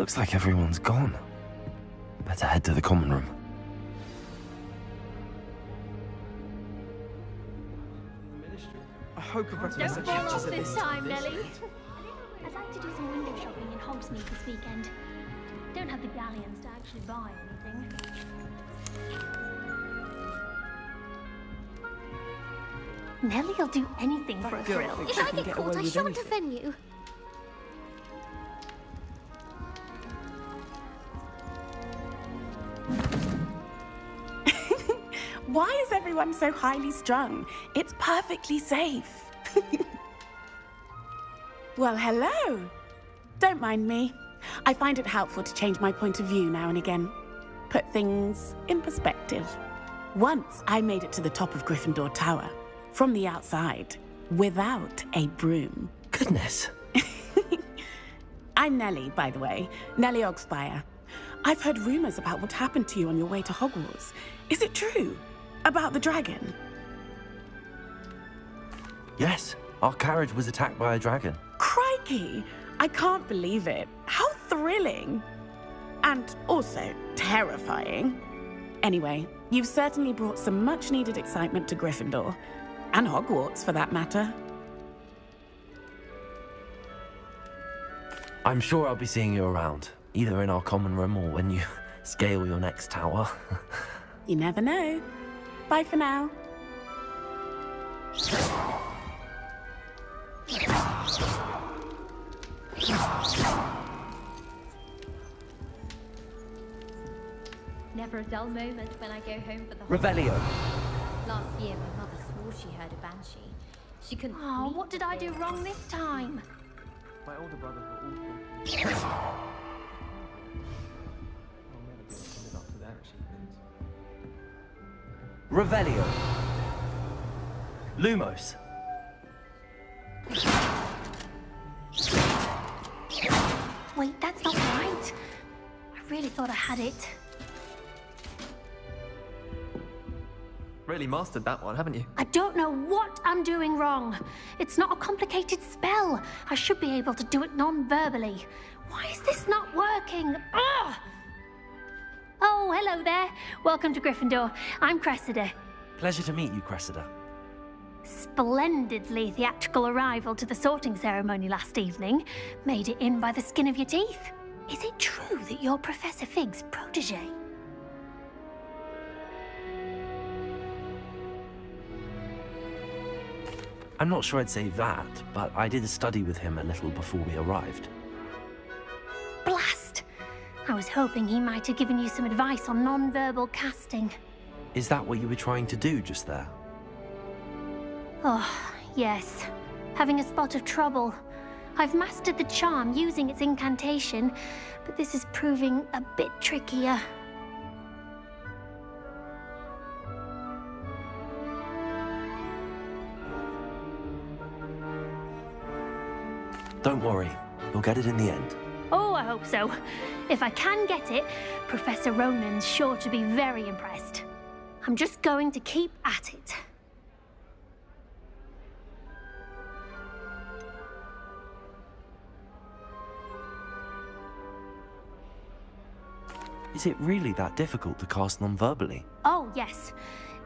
Looks like everyone's gone. Better head to the common room. I hope a professor Don't fall catches off at this this time, Nelly. I'd like to do some window shopping in Hogsmeade this weekend. Don't have the galleons to actually buy anything. Nelly'll do anything for a girl thrill. thinks If she I can get get caught, away I with shan't anything. offend you. Why is everyone so highly strung? It's perfectly safe. Well, hello. Don't mind me. I find it helpful to change my point of view now and again. Put things in perspective. Once I made it to the top of Gryffindor Tower, from the outside, without a broom. Goodness. I'm Nelly, by the way. Nelly Ogspire. I've heard rumors about what happened to you on your way to Hogwarts. Is it true? About the dragon? Yes, our carriage was attacked by a dragon. Crikey! I can't believe it. How thrilling! And also terrifying. Anyway, you've certainly brought some much-needed excitement to Gryffindor. And Hogwarts, for that matter. I'm sure I'll be seeing you around, either in our common room or when you scale your next tower. You never know. Bye for now. Never a dull moment when I go home for the Revelio. Last year, my mother swore she heard a banshee. She couldn't. Oh, sleep what did I do wrong this time? My older brother got awful. Up to their achievements. Revelio. Lumos. Wait, that's not right. I really thought I had it. Really mastered that one, haven't you? I don't know what I'm doing wrong. It's not a complicated spell. I should be able to do it non-verbally. Why is this not working? Ugh! Oh, hello there. Welcome to Gryffindor. I'm Cressida. Pleasure to meet you, Cressida. Splendidly theatrical arrival to the sorting ceremony last evening. Made it in by the skin of your teeth. Is it true that you're Professor Fig's protege? I'm not sure I'd say that, but I did study with him a little before we arrived. Blast! I was hoping he might have given you some advice on non-verbal casting. Is that what you were trying to do just there? Oh, yes. Having a spot of trouble. I've mastered the charm using its incantation, but this is proving a bit trickier. Don't worry, you'll get it in the end. Oh, I hope so. If I can get it, Professor Ronan's sure to be very impressed. I'm just going to keep at it. Is it really that difficult to cast non-verbally? Oh, yes.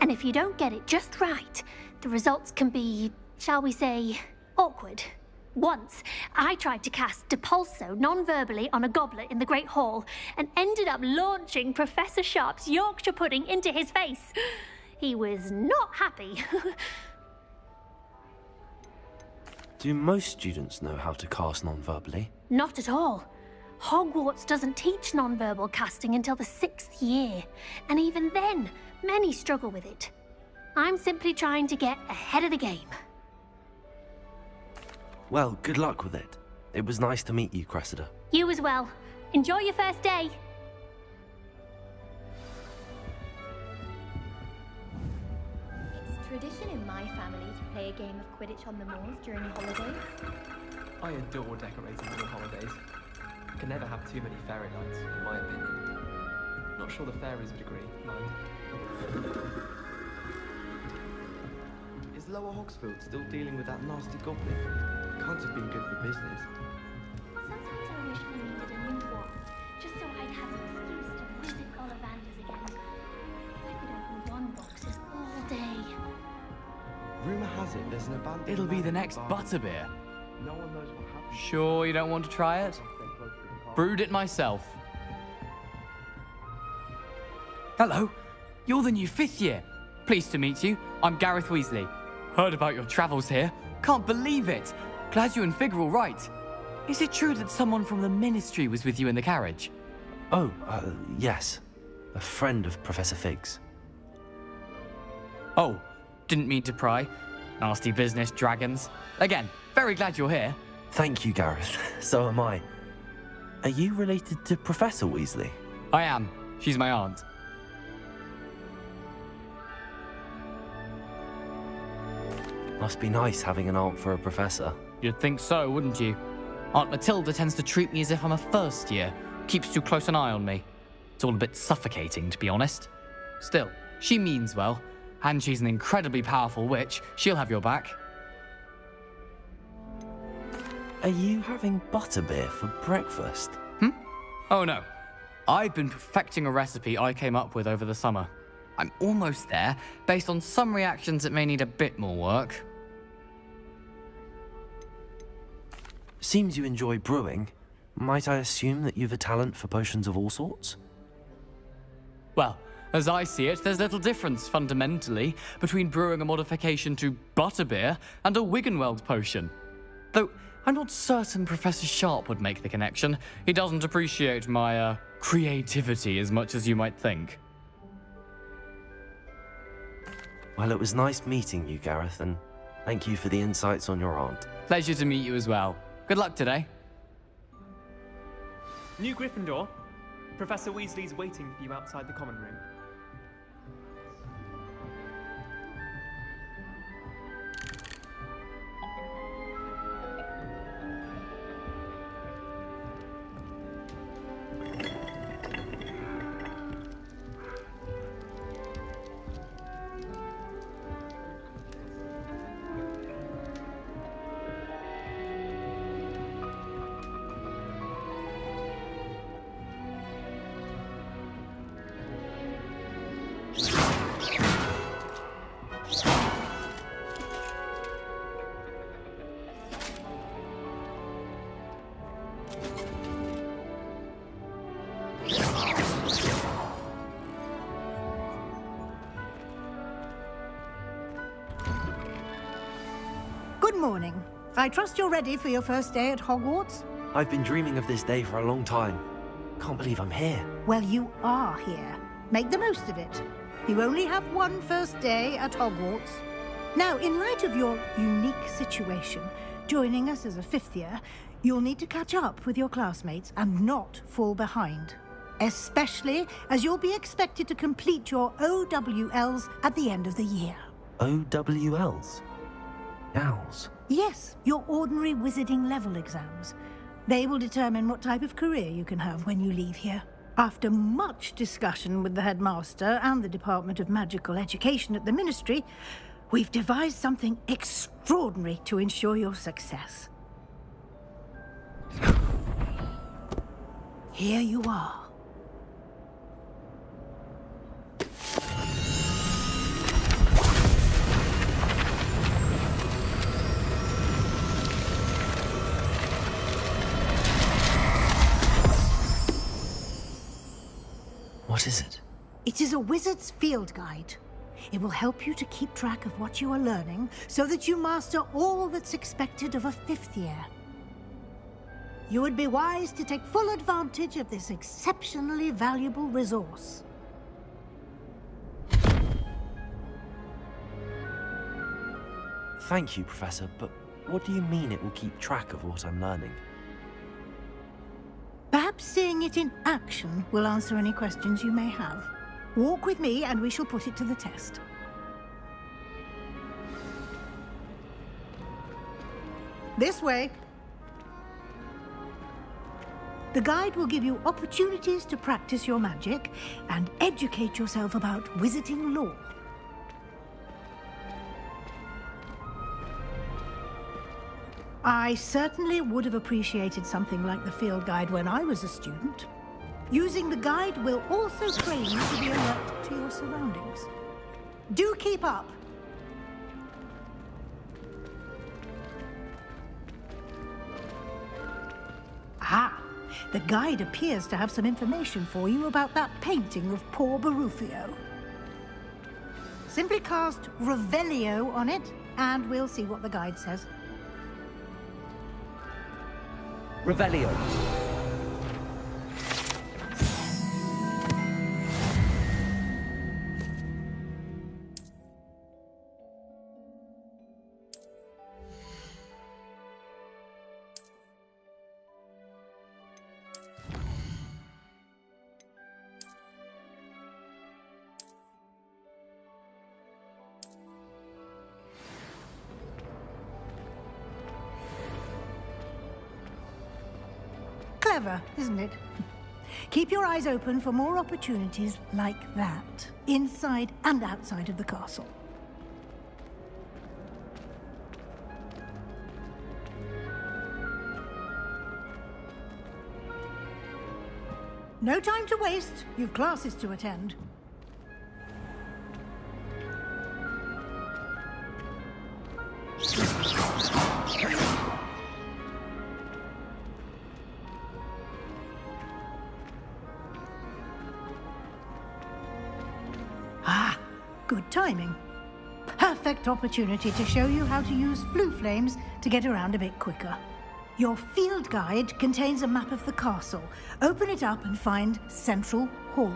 And if you don't get it just right, the results can be, shall we say, awkward. Once, I tried to cast Depulso non-verbally on a goblet in the Great Hall and ended up launching Professor Sharp's Yorkshire pudding into his face. He was not happy. Do most students know how to cast non-verbally? Not at all. Hogwarts doesn't teach non-verbal casting until the 6th year, and even then, many struggle with it. I'm simply trying to get ahead of the game. Well, good luck with it. It was nice to meet you, Cressida. You as well. Enjoy your first day. It's tradition in my family to play a game of Quidditch on the moors during holidays. I adore decorating on holidays. Can never have too many fairy lights, in my opinion. Not sure the fairies would agree, mind. Is Lower Hogsfield still dealing with that nasty goblin? Can't have been good for business. Sometimes I wish I needed a new wand. is it? There's an abandoned... It'll be the land next bar. butterbeer. No one knows what happened. Sure you don't want to try it? Brewed it myself. Hello, you're the new 5th year. Pleased to meet you. I'm Gareth Weasley. Heard about your travels here. Can't believe it. Glad you and Fig are all right. Is it true that someone from the Ministry was with you in the carriage? Oh, yes. A friend of Professor Fig's. Oh, didn't mean to pry. Nasty business, dragons. Again, very glad you're here. Thank you, Gareth. So am I. Are you related to Professor Weasley? I am. She's my aunt. Must be nice having an aunt for a professor. You'd think so, wouldn't you? Aunt Matilda tends to treat me as if I'm a first year. Keeps too close an eye on me. It's all a bit suffocating, to be honest. Still, she means well. And she's an incredibly powerful witch. She'll have your back. Are you having butterbeer for breakfast? Oh no. I've been perfecting a recipe I came up with over the summer. I'm almost there, based on some reactions that may need a bit more work. Seems you enjoy brewing. Might I assume that you've a talent for potions of all sorts? Well, as I see it, there's little difference, fundamentally, between brewing a modification to butterbeer and a Wiggenweld potion. Though, I'm not certain Professor Sharp would make the connection. He doesn't appreciate my, creativity as much as you might think. Well, it was nice meeting you, Gareth, and thank you for the insights on your aunt. Pleasure to meet you as well. Good luck today. New Gryffindor. Professor Weasley's waiting for you outside the common room. Good morning. I trust you're ready for your first day at Hogwarts? I've been dreaming of this day for a long time. Can't believe I'm here. Well, you are here. Make the most of it. You only have one first day at Hogwarts. Now, in light of your unique situation, joining us as a 5th year, you'll need to catch up with your classmates and not fall behind. Especially as you'll be expected to complete your OWLs at the end of the year. OWLs? Owls? Yes, your ordinary wizarding level exams. They will determine what type of career you can have when you leave here. After much discussion with the headmaster and the Department of Magical Education at the Ministry, we've devised something extraordinary to ensure your success. Here you are. What is it? It is a wizard's field guide. It will help you to keep track of what you are learning so that you master all that's expected of a 5th year. You would be wise to take full advantage of this exceptionally valuable resource. Thank you, Professor, but what do you mean it will keep track of what I'm learning? Perhaps seeing it in action will answer any questions you may have. Walk with me and we shall put it to the test. This way. The guide will give you opportunities to practice your magic and educate yourself about wizarding lore. I certainly would have appreciated something like the field guide when I was a student. Using the guide will also train you to be alert to your surroundings. Do keep up! The guide appears to have some information for you about that painting of poor Barufio. Simply cast Revelio on it, and we'll see what the guide says. Revelio. Clever, isn't it? Keep your eyes open for more opportunities like that, inside and outside of the castle. No time to waste. You've classes to attend. Good timing. Perfect opportunity to show you how to use flue flames to get around a bit quicker. Your field guide contains a map of the castle. Open it up and find Central Hall.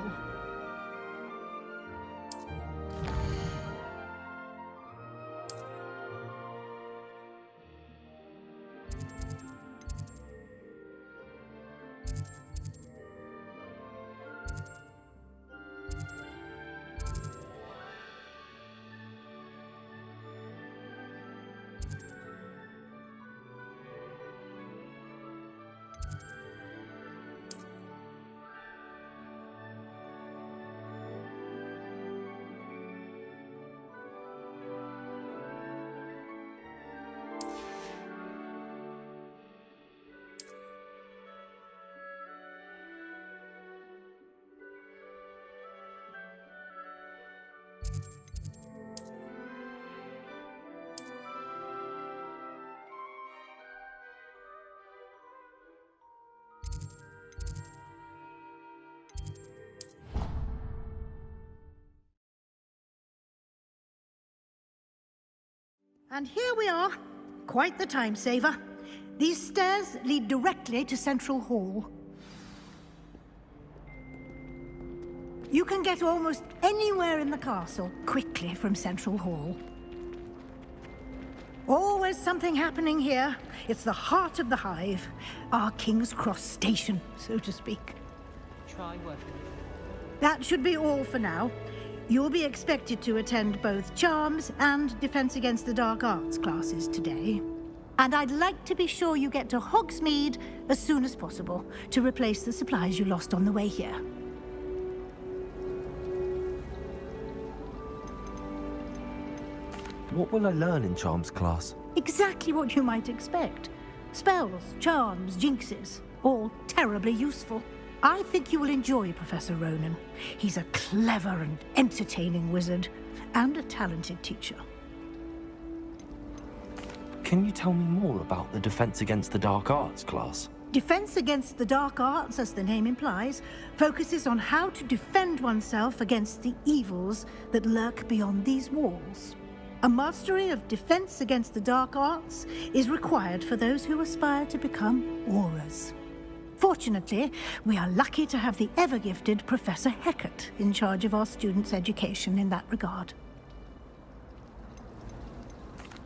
And here we are. Quite the time saver. These stairs lead directly to Central Hall. You can get almost anywhere in the castle quickly from Central Hall. Always something happening here. It's the heart of the hive. Our King's Cross station, so to speak. Try working with it. That should be all for now. You'll be expected to attend both Charms and Defense Against the Dark Arts classes today. And I'd like to be sure you get to Hogsmeade as soon as possible to replace the supplies you lost on the way here. What will I learn in Charms class? Exactly what you might expect. Spells, charms, jinxes, all terribly useful. I think you will enjoy Professor Ronan. He's a clever and entertaining wizard, and a talented teacher. Can you tell me more about the Defense Against the Dark Arts class? Defense Against the Dark Arts, as the name implies, focuses on how to defend oneself against the evils that lurk beyond these walls. A mastery of Defense Against the Dark Arts is required for those who aspire to become Aurors. Fortunately, we are lucky to have the ever-gifted Professor Hecat in charge of our students' education in that regard.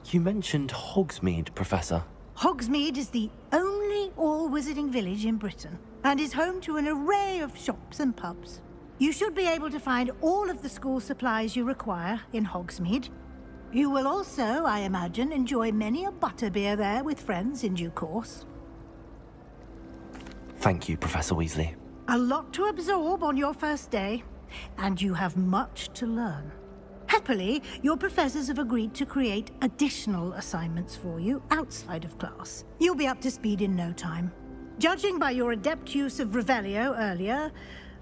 You mentioned Hogsmeade, Professor. Hogsmeade is the only all-wizarding village in Britain, and is home to an array of shops and pubs. You should be able to find all of the school supplies you require in Hogsmeade. You will also, I imagine, enjoy many a butterbeer there with friends in due course. Thank you, Professor Weasley. A lot to absorb on your first day, and you have much to learn. Happily, your professors have agreed to create additional assignments for you outside of class. You'll be up to speed in no time. Judging by your adept use of Revelio earlier,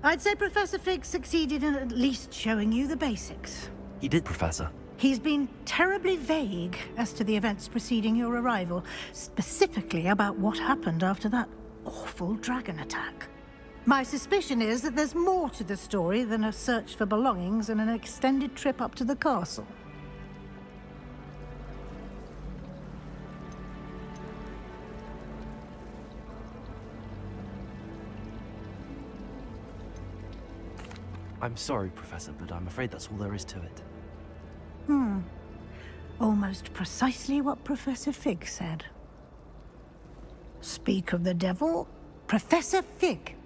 I'd say Professor Fig succeeded in at least showing you the basics. He did, Professor. He's been terribly vague as to the events preceding your arrival, specifically about what happened after that awful dragon attack. My suspicion is that there's more to the story than a search for belongings and an extended trip up to the castle. I'm sorry, Professor, but I'm afraid that's all there is to it. Almost precisely what Professor Fig said. Speak of the devil, Professor Fig.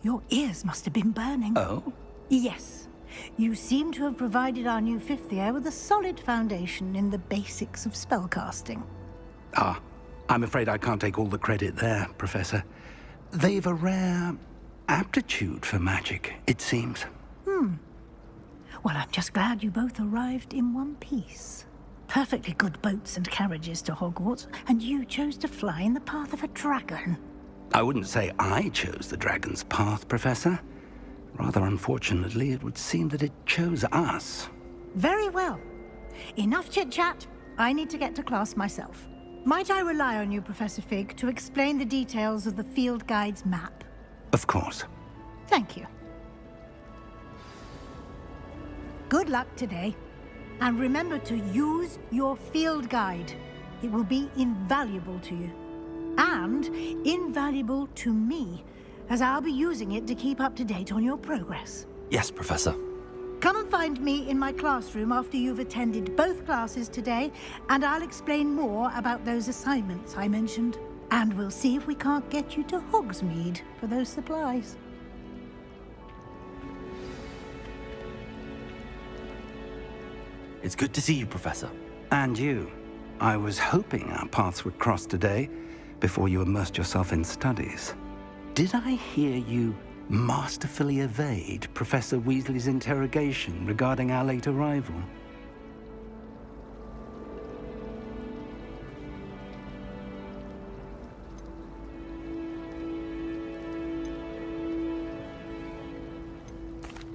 Your ears must have been burning. Oh? Yes. You seem to have provided our new fifth year with a solid foundation in the basics of spellcasting. Ah, I'm afraid I can't take all the credit there, Professor. They've a rare aptitude for magic, it seems. Well, I'm just glad you both arrived in one piece. Perfectly good boats and carriages to Hogwarts, and you chose to fly in the path of a dragon. I wouldn't say I chose the dragon's path, Professor. Rather unfortunately, it would seem that it chose us. Very well. Enough chit-chat. I need to get to class myself. Might I rely on you, Professor Fig, to explain the details of the field guide's map? Of course. Thank you. Good luck today. And remember to use your field guide. It will be invaluable to you. And invaluable to me, as I'll be using it to keep up to date on your progress. Yes, Professor. Come and find me in my classroom after you've attended both classes today, and I'll explain more about those assignments I mentioned. And we'll see if we can't get you to Hogsmeade for those supplies. It's good to see you, Professor. And you. I was hoping our paths would cross today, before you immersed yourself in studies. Did I hear you masterfully evade Professor Weasley's interrogation regarding our late arrival?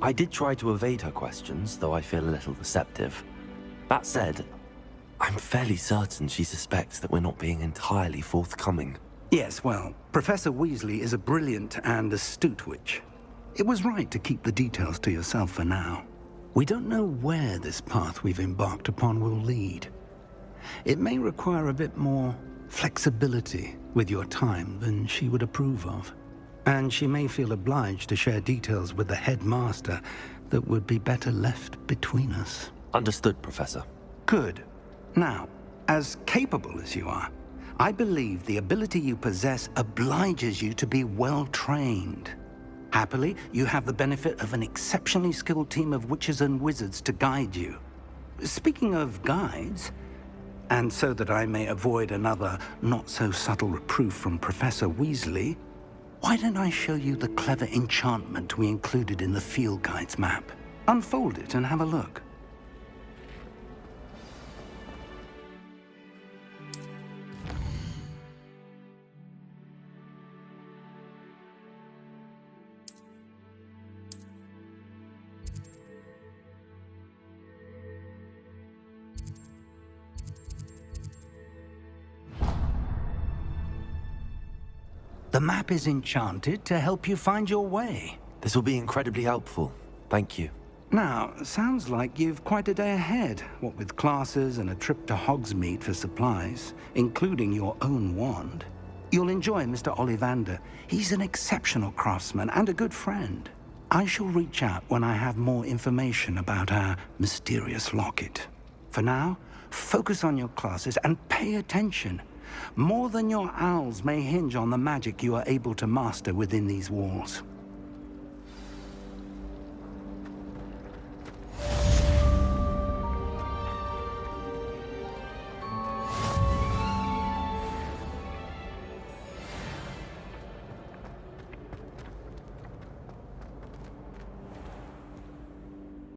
I did try to evade her questions, though I feel a little deceptive. That said, I'm fairly certain she suspects that we're not being entirely forthcoming. Yes, well, Professor Weasley is a brilliant and astute witch. It was right to keep the details to yourself for now. We don't know where this path we've embarked upon will lead. It may require a bit more flexibility with your time than she would approve of. And she may feel obliged to share details with the headmaster that would be better left between us. Understood, Professor. Good. Now, as capable as you are, I believe the ability you possess obliges you to be well trained. Happily, you have the benefit of an exceptionally skilled team of witches and wizards to guide you. Speaking of guides, and so that I may avoid another not-so-subtle reproof from Professor Weasley, why don't I show you the clever enchantment we included in the field guide's map? Unfold it and have a look. The map is enchanted to help you find your way. This will be incredibly helpful. Thank you. Now, sounds like you've quite a day ahead, what with classes and a trip to Hogsmeade for supplies, including your own wand. You'll enjoy Mr. Ollivander. He's an exceptional craftsman and a good friend. I shall reach out when I have more information about our mysterious locket. For now, focus on your classes and pay attention. More than your owls may hinge on the magic you are able to master within these walls.